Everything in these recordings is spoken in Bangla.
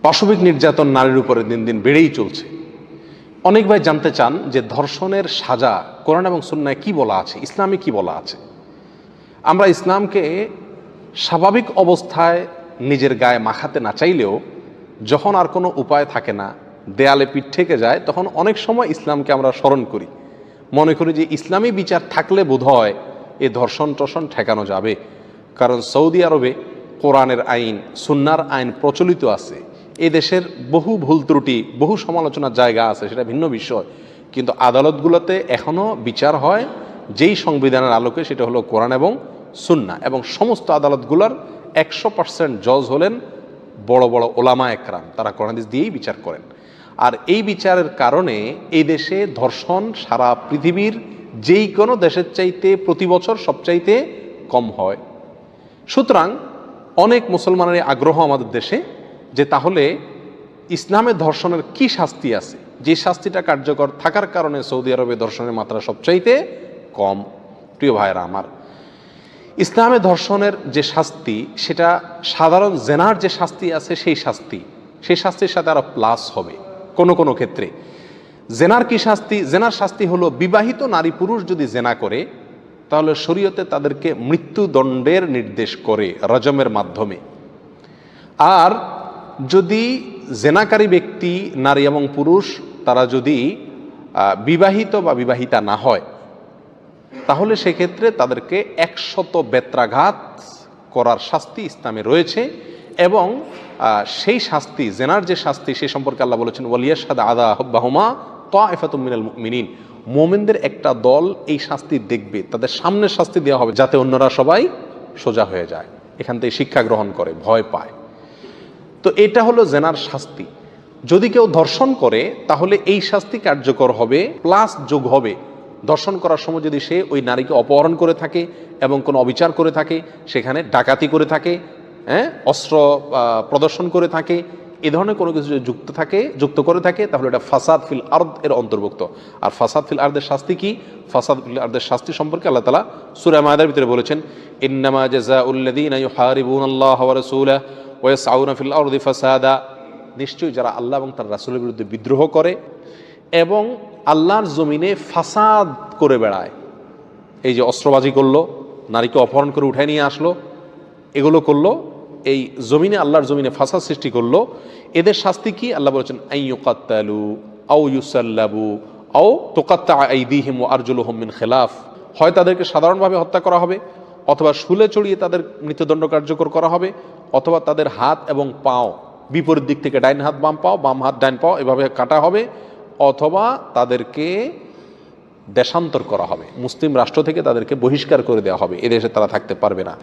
পাশবিক নির্যাতন নারীর উপরে দিন দিন বেড়েই চলছে। অনেক ভাই জানতে চান যে ধর্ষণের সাজা কোরআন এবং সুন্নায় কি বলা আছে, ইসলামে কি বলা আছে। আমরা ইসলামকে স্বাভাবিক অবস্থায় নিজের গায়ে মাখাতে না চাইলেও যখন আর কোনো উপায় থাকে না, দেয়ালে পিঠ থেকে যায়, তখন অনেক সময় ইসলামকে আমরা স্মরণ করি, মনে করি যে ইসলামী বিচার থাকলে বোধহয় এই ধর্ষণ টর্ষণ ঠেকানো যাবে। কারণ সৌদি আরবে কোরআনের আইন, সুন্নার আইন প্রচলিত আছে। এই দেশের বহু ভুল ত্রুটি, বহু সমালোচনার জায়গা আছে, সেটা ভিন্ন বিষয়, কিন্তু আদালতগুলোতে এখনও বিচার হয় যেই সংবিধানের আলোকে, সেটা হলো কোরআন এবং সুন্না। এবং সমস্ত আদালতগুলোর 100% জজ হলেন বড় বড় ওলামা একরাম, তারা কোরআন হাদিস দিয়েই বিচার করেন। আর এই বিচারের কারণে এই দেশে ধর্ষণ সারা পৃথিবীর যেই কোনো দেশের চাইতে প্রতি বছর সবচাইতে কম হয়। সুতরাং অনেক মুসলমানের আগ্রহ আমাদের দেশে যে তাহলে ইসলামের ধর্ষণের কি শাস্তি আছে, যে শাস্তিটা কার্যকর থাকার কারণে সৌদি আরবে ধর্ষণের মাত্রা সবচাইতে কম। প্রিয় ভাইয়েরা আমার, ইসলামে ধর্ষণের যে শাস্তি সেটা সাধারণ জেনার যে শাস্তি আছে সেই শাস্তির সাথে আরো প্লাস হবে। কোনো ক্ষেত্রে জেনার কি শাস্তি? জেনার শাস্তি হলো বিবাহিত নারী পুরুষ যদি জেনা করে তাহলে শরীয়তে তাদেরকে মৃত্যুদণ্ডের নির্দেশ করে রজমের মাধ্যমে। আর যদি জেনাকারী ব্যক্তি নারী এবং পুরুষ তারা যদি বিবাহিত বা বিবাহিতা না হয় তাহলে সেক্ষেত্রে তাদেরকে 100 বেত্রাঘাত করার শাস্তি ইসলামে রয়েছে। এবং সেই শাস্তি, জেনার যে শাস্তি, সে সম্পর্কে আল্লাহ বলেছেন ওয়ালিয়াশহাদ আযাবাহুমা তাইফাতুম মিনাল মুমিনিন, মুমিনদের একটা দল এই শাস্তি দেখবে, তাদের সামনে শাস্তি দেওয়া হবে যাতে অন্যরা সবাই সোজা হয়ে যায়, এখান থেকে শিক্ষা গ্রহণ করে, ভয় পায়। তো এটা হলো জেনার শাস্তি। যদি কেউ ধর্ষণ করে তাহলে এই শাস্তি কার্যকর হবে, প্লাস যোগ হবে ধর্ষণ করার সময় যদি সে ওই নারীকে অপহরণ করে থাকে এবং কোনো অবিচার করে থাকে, সেখানে ডাকাতি করে থাকে, অস্ত্র প্রদর্শন করে থাকে, এ ধরনের কোনো কিছু যুক্ত করে থাকে, তাহলে এটা ফাসাদ ফিল আরদ এর অন্তর্ভুক্ত। আর ফাসাদ ফিল আরদের শাস্তি কি? ফাসাদ ফিল আরদের শাস্তি সম্পর্কে আল্লাহ তাআলা সূরা মায়েদার ভিতরে বলেছেন, ইন্নামা জাযাউল্লাযীনা ইউহারিবুনাল্লাহা ওয়া রাসূলাহু ওয়া ইয়াসআউনা ফিল আরদি ফাসাদা, নিশ্চয়ই যারা আল্লাহ এবং তার রাসূলের বিরুদ্ধে বিদ্রোহ করে এবং আল্লাহর জমিনে ফাসাদ করে বেড়ায়, এই যে অস্ত্রবাজি করলো, নারীকে অপহরণ করে উঠায় নিয়ে আসলো, এগুলো করলো, এই জমিনে, আল্লাহর জমিনে ফাসাদ সৃষ্টি করলো, এদের শাস্তি কি? আল্লাহ বলেছেন আইয়ুকাত্তালু আও ইউসাল্লাবু আও তুকাত্তা আইদিহিম ওয়া আরজুলুহুম মিন খিলাফ, হয় তাদেরকে সাধারণভাবে হত্যা করা হবে, অথবা শুলে চড়িয়ে তাদের মৃত্যুদণ্ড কার্যকর করা হবে, অথবা তাদের হাত এবং পাও বিপরীত দিক থেকে, ডাইন হাত বাম পাও, বাম হাত ডাইন পাও, এভাবে কাটা হবে, অথবা তাদেরকে দেশান্তর করা হবে, মুসলিম রাষ্ট্র থেকে তাদেরকে বহিষ্কার করে দেওয়া হবে, এদেশে তারা থাকতে পারবে না।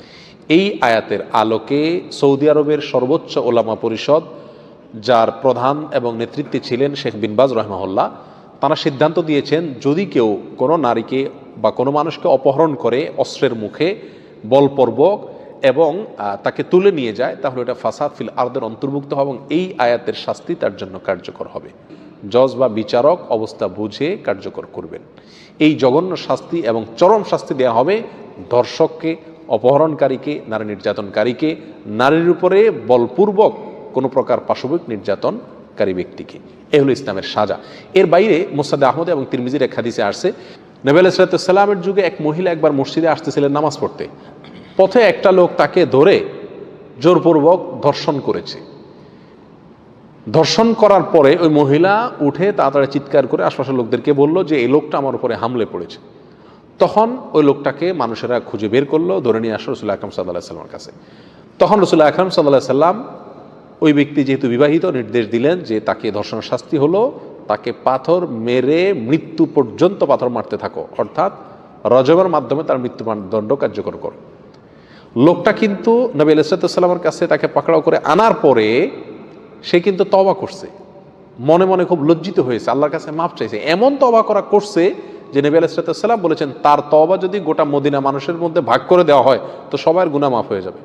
এই আয়াতের আলোকে সৌদি আরবের সর্বোচ্চ ওলামা পরিষদ, যার প্রধান এবং নেতৃত্বে ছিলেন শেখ বিন বাজ রাহিমাহুল্লাহ, তারা সিদ্ধান্ত দিয়েছেন যদি কেউ কোনো নারীকে বা কোনো মানুষকে অপহরণ করে অস্ত্রের মুখে বলপূর্বক এবং তাকে তুলে নিয়ে যায়, তাহলে এটা ফাসাদ ফিল আরদের অন্তর্ভুক্ত হবে এবং এই আয়াতের শাস্তি তার জন্য কার্যকর হবে। জজ বা বিচারক অবস্থা বুঝে কার্যকর করবেন। এই জঘন্য শাস্তি এবং চরম শাস্তি দেওয়া হবে ধর্ষককে, অপহরণকারীকে, নারী নির্যাতনকারীকে, নারীর উপরে বলপূর্বক কোনো প্রকার পাশবিক নির্যাতনকারী ব্যক্তিকে। এ হলো ইসলামের সাজা। এর বাইরে মুসনাদে আহমদ এবং তিরমিজির এক হাদিসে আসছে, নবী আলাইহিস সালামের যুগে এক মহিলা একবার মসজিদে আসতেছিলেন নামাজ পড়তে, পথে একটা লোক তাকে ধরে জোরপূর্বক ধর্ষণ করেছে। ধর্ষণ করার পরে ওই মহিলা উঠে তাড়াতাড়ি চিৎকার করে আশপাশের লোকদেরকে বলল যে এই লোকটা আমার উপরে হামলে পড়েছে। তখন ওই লোকটাকে মানুষেরা খুঁজে বের করলো, ধরে নিয়ে আসলো রাসূল আকরাম সাল্লাল্লাহু আলাইহি ওয়াসাল্লামের কাছে। তখন রাসূল আকরাম সাল্লাল্লাহু আলাইহি ওয়াসাল্লাম ওই ব্যক্তি যেহেতু বিবাহিত, নির্দেশ দিলেন যে তাকে ধর্ষণের শাস্তি হলো তাকে পাথর মেরে মৃত্যু পর্যন্ত পাথর মারতে থাকো, অর্থাৎ রজমের মাধ্যমে তার মৃত্যুদণ্ড কার্যকর করো। লোকটা কিন্তু নবী আলাইহিস সালামের কাছে তাকে পাকড়াও করে আনার পরে সে কিন্তু তওবা করছে, মনে মনে খুব লজ্জিত হয়েছে, আল্লাহর কাছে মাফ চাইছে। এমন তওবা করছে যে নবী আলাইহিস সালাম বলেছেন তার তওবা যদি গোটা মদিনা মানুষের মধ্যে ভাগ করে দেওয়া হয় তো সবার গুনাহ মাফ হয়ে যাবে।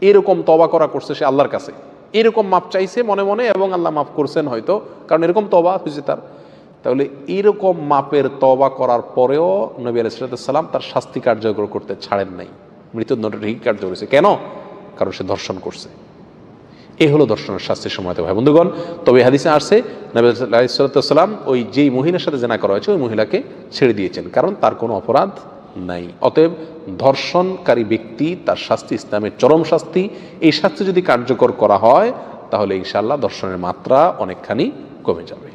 এরকম তওবা করছে সে আল্লাহর কাছে, এরকম মাফ চাইছে মনে মনে এবং আল্লাহ মাফ করছেন হয়তো, কারণ এরকম তওবা হয়েছে তার। তাহলে এরকম মাপের তওবা করার পরেও নবী আলাইহিস সালাম তার শাস্তি কার্যকর করতে ছাড়েন নাই, মৃত্যুদণ্ড ঠিকই কার্যকর করেছে। কেন? কারণ সে ধর্ষণ করছে। এই হলো ধর্ষণের শাস্তির সময়ত ভাই বন্ধুগণ। তবে হাদিসে আসছে নবী আলাইহিস সালাম ওই যেই মহিলার সাথে জেনা করা হয়েছে ওই মহিলাকে ছেড়ে দিয়েছেন, কারণ তার কোনো অপরাধ নাই। অতএব ধর্ষণকারী ব্যক্তি তার শাস্তি ইসলামের চরম শাস্তি, এই শাস্তি যদি কার্যকর করা হয় তাহলে ইনশাআল্লাহ ধর্ষণের মাত্রা অনেকখানি কমে যাবে।